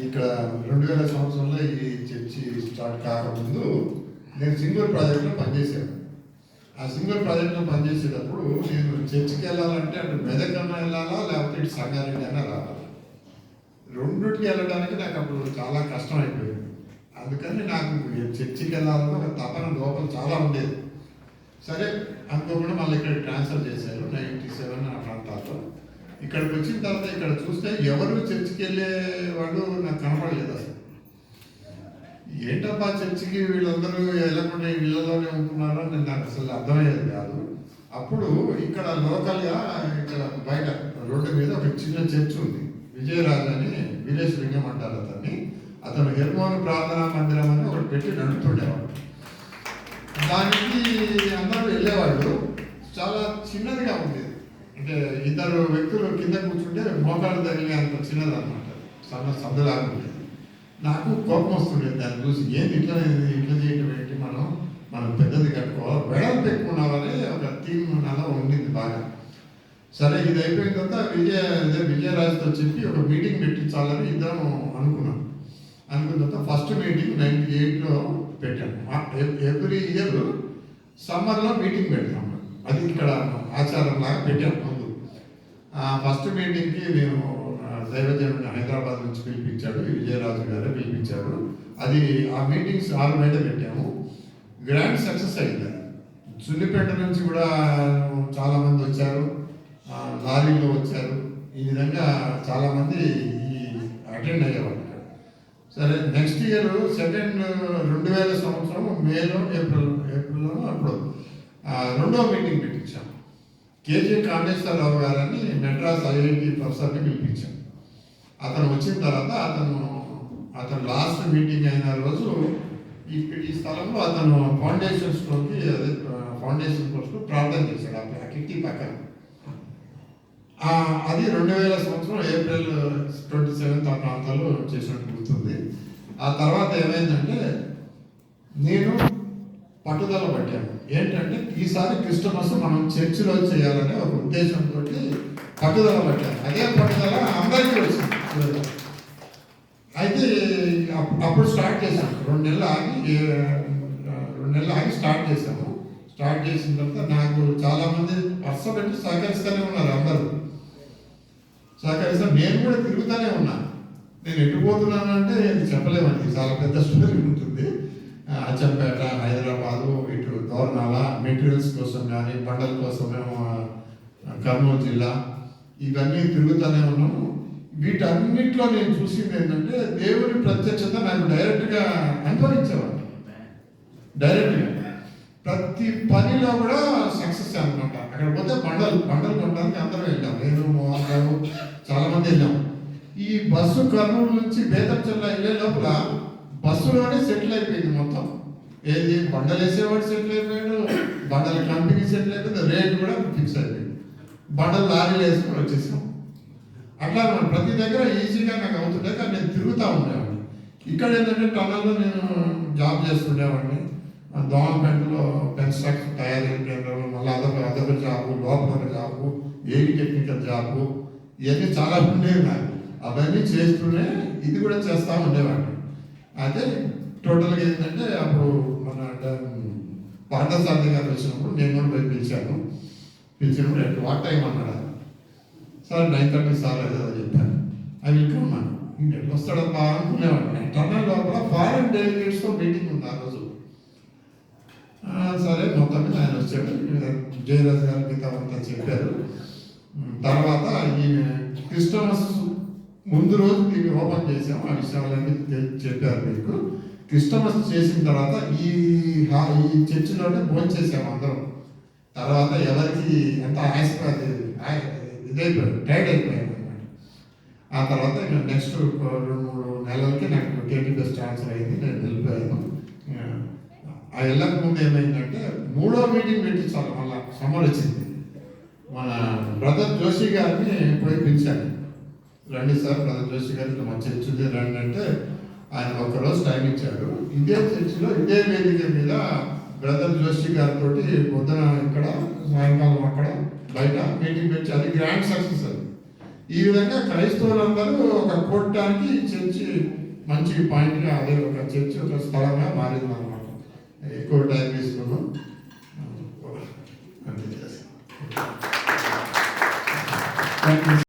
ఇక్కడ 2000 సంవత్సరంలో ఈ చర్చి స్టార్ట్ కాకముందు నేను సింగూర్ ప్రాజెక్ట్లో పనిచేశాను. ఆ సింగూర్ ప్రాజెక్ట్లో పనిచేసేటప్పుడు నేను చర్చికి వెళ్ళాలంటే అటు మెదకన్నా వెళ్ళాలా, లేకపోతే ఇటు సంగారెడ్డి అయినా రావాలి. రెండుకి వెళ్ళడానికి నాకు అప్పుడు చాలా కష్టం అయిపోయింది. అందుకని నాకు చర్చికి వెళ్ళాలని ఒక తపన లోపల చాలా ఉండేది. సరే అనుకోకుండా మళ్ళీ ఇక్కడ ట్రాన్స్ఫర్ చేశారు 97 ఆ ప్రాంతాల్లో. ఇక్కడికి వచ్చిన తర్వాత ఇక్కడ చూస్తే ఎవరు చర్చికి వెళ్ళేవాడు నాకు కనపడలేదు. అసలు ఏంటబ్బా చర్చికి వీళ్ళందరూ వెళ్ళకుండా ఇళ్ళలోనే ఉంటున్నారో అని నాకు అసలు అర్థమయ్యేది కాదు. అప్పుడు ఇక్కడ లోకల్గా ఇక్కడ బయట రోడ్డు మీద ఒక చిన్న చర్చ్ ఉంది, విజయరాజు అని, వీరేశ్ లింగం అంటారు అతన్ని. అతను హెర్మోన్ ప్రార్థనా మందిరం అని ఒకటి పెట్టి నడుపుతుండేవాడు. దానికి అందరూ వెళ్ళేవాళ్ళు. చాలా చిన్నదిగా ఉండేది, అంటే ఇద్దరు వ్యక్తులు కింద కూర్చుంటే మోకాలు తగిలే అంత చిన్నది అనమాట, సన్న సభలాగా ఉండేది. నాకు కోపం వస్తుండేది దాన్ని చూసి. ఏంటి ఇట్లా చేయటం ఏంటి, మనం పెద్దది కట్టుకోవాలి, వెడల్పు ఎక్కువ ఉండాలని ఒక థీమ్ అలా ఉండింది బాగా. సరే ఇది అయిపోయిన తర్వాత విజయరాజుతో చెప్పి ఒక మీటింగ్ పెట్టించాలని ఇద్దరం అనుకున్నాం. అనుకున్న తర్వాత ఫస్ట్ మీటింగ్ 98లో పెట్టాము. ఎవ్రీ ఇయర్ సమ్మర్లో మీటింగ్ పెడతాము, అది ఇక్కడ ఆచారం లాగా పెట్టాము ముందు. ఫస్ట్ మీటింగ్కి మేము దైవజనుడిని హైదరాబాద్ నుంచి పిలిపించాడు, విజయరాజు గారు పిలిపించారు. అది ఆ మీటింగ్స్ 6 బయట పెట్టాము. గ్రాండ్ సక్సెస్ అయింది. సున్నిపేట నుంచి కూడా చాలామంది వచ్చారు, లారీలో వచ్చారు. ఈ విధంగా చాలామంది అటెండ్ అయ్యేవాళ్ళు. సరే నెక్స్ట్ ఇయర్ 2000 సంవత్సరం మేలో ఏప్రిల్లోనూ అప్పుడు రెండవ మీటింగ్ పెట్టించాం. కేజీ కామేశ్వరరావు గారని మెడ్రాస్ ఐఐటి ప్రొఫెసర్ని పిలిపించాం. అతను వచ్చిన తర్వాత అతను లాస్ట్ మీటింగ్ అయిన రోజు ఈ స్థలంలో అతను ఫౌండేషన్ కోసం ప్రార్థన చేశాడు. ఆ కిట్టి పక్కన. అది 2000 సంవత్సరం ఏప్రిల్ 27 ఆ ప్రాంతాల్లో చేసినట్టు గుర్తుంది. ఆ తర్వాత ఏమైందంటే నేను పట్టుదల పట్టాను. ఏంటంటే ఈసారి క్రిస్టమస్ మనం చర్చిలో చేయాలనే ఒక ఉద్దేశంతో పట్టుదల పట్టాను. అదే పట్టుదల అందరికీ వచ్చింది. అయితే అప్పుడు స్టార్ట్ చేశాను. 2 నెలలు ఆగి స్టార్ట్ చేశాము. స్టార్ట్ చేసిన తర్వాత నాకు చాలామంది వరుస పెట్టి సహకరిస్తూనే ఉన్నారు. అందరూ సహకరిస్తారు. నేను కూడా తిరుగుతూనే ఉన్నాను. నేను ఎటు పోతున్నాను అంటే చెప్పలేమండి, చాలా పెద్ద స్టోరీ ఉంటుంది. అచ్చంపేట, హైదరాబాదు, ఇటు దోర్నాల మెటీరియల్స్ కోసం కానీ బండల కోసమేమో కర్నూలు జిల్లా, ఇవన్నీ తిరుగుతూనే ఉన్నాము. వీటన్నిటిలో నేను చూసింది ఏంటంటే దేవుని ప్రత్యక్షత నాకు డైరెక్ట్గా అనుభవించేవాడు. డైరెక్ట్గా ప్రతి పనిలో కూడా సక్సెస్ అనమాట. అక్కడ పోతే బండలు కొనడానికి అందరం వెళ్ళాం. నేను, మోహన్ గారు, చాలామంది వెళ్ళాం. ఈ బస్సు కర్నూలు నుంచి బేతంచెర్ల వెళ్ళే లోపల బస్సులోనే సెటిల్ అయిపోయింది మొత్తం. ఏది బండలు వేసేవాడు సెటిల్ అయిపోయాడు, బండల కంపెనీ సెటిల్ అయిపోయింది, రేట్ కూడా ఫిక్స్ అయిపోయింది. బండలు లారీలు వేసుకొని వచ్చేసాం. అట్లా ప్రతి దగ్గర ఈజీగా నాకు అవుతుండే, కానీ నేను తిరుగుతూ ఉండేవాడిని. ఇక్కడ ఏంటంటే టన్నల్లో నేను జాబ్ చేస్తుండేవాడిని. దోమలపేటలో కన్స్ట్రక్షన్ తయారీ కేంద్రంలో మళ్ళీ అదొక జాబు, లోపల ఒక జాబు, ఏవి టెక్నికల్ జాబు, ఇవన్నీ చాలా ఉండేవి నాకు. అవన్నీ చేస్తూనే ఇది కూడా చేస్తూ ఉండేవాడిని. అయితే టోటల్గా ఏంటంటే అప్పుడు మన పార్థసారథి గారు వచ్చినప్పుడు నేను కూడా పోయి పిలిచినప్పుడు ఎట్ వాట్ టైం అన్నాడు. సార్ 9:30 సార్ ఏదో చెప్పాను. అవి ఇంకన్నాను ఇంకెట్లా వస్తాడో బాగా అనుకునేవాడిని. టన్నల్ లోపల ఫారెన్ డెలిగేట్స్తో మీటింగ్ ఉంది ఆ రోజు. సరే మొత్తం మీద ఆయన వచ్చాడు. జయరాజ్ గారు మిగతా అంతా చెప్పారు. తర్వాత ఈ క్రిస్టమస్ ముందు రోజు దీన్ని ఓపెన్ చేసాము. ఆ విషయాలన్నీ చెప్పారు మీకు. క్రిస్టమస్ చేసిన తర్వాత ఈ చర్చిలోనే భోజనం చేసాము అందరం. తర్వాత ఎవరికి ఎంత ఇదైపోయాడు, టైర్డ్ అయిపోయాడు అనమాట. ఆ తర్వాత ఇంకా నెక్స్ట్ 2-3 నెలలకి నాకు కేటీపీఎస్ ట్రాన్స్ఫర్ అయింది. నేను వెళ్ళిపోయాను. ఆ వెళ్ళక ముందు ఏమైందంటే 3వ మీటింగ్ పెట్టించాలి. మళ్ళీ సమ్మర్ వచ్చింది. మన బ్రదర్ జోషి గారిని పోయి పిలిచాను. రండి సార్, బ్రదర్ జోషి గారికి మా చర్చి రండి అంటే ఆయన ఒకరోజు టైం ఇచ్చారు. ఇదే చర్చిలో ఇదే వేదిక మీద బ్రదర్ జోషి గారితో పొద్దున ఇక్కడ, సాయంకాలం అక్కడ బయట మీటింగ్ పెట్టి అది గ్రాండ్ సక్సెస్. అది ఈ విధంగా క్రైస్తవులందరూ ఒక కూడటానికి చర్చి మంచి పాయింట్గా అదే ఒక చర్చి ఒక స్థలంగా మారింది అనమాట. ఎక్కువ టైం తీసుకున్నాం అంతే చేస్తాం.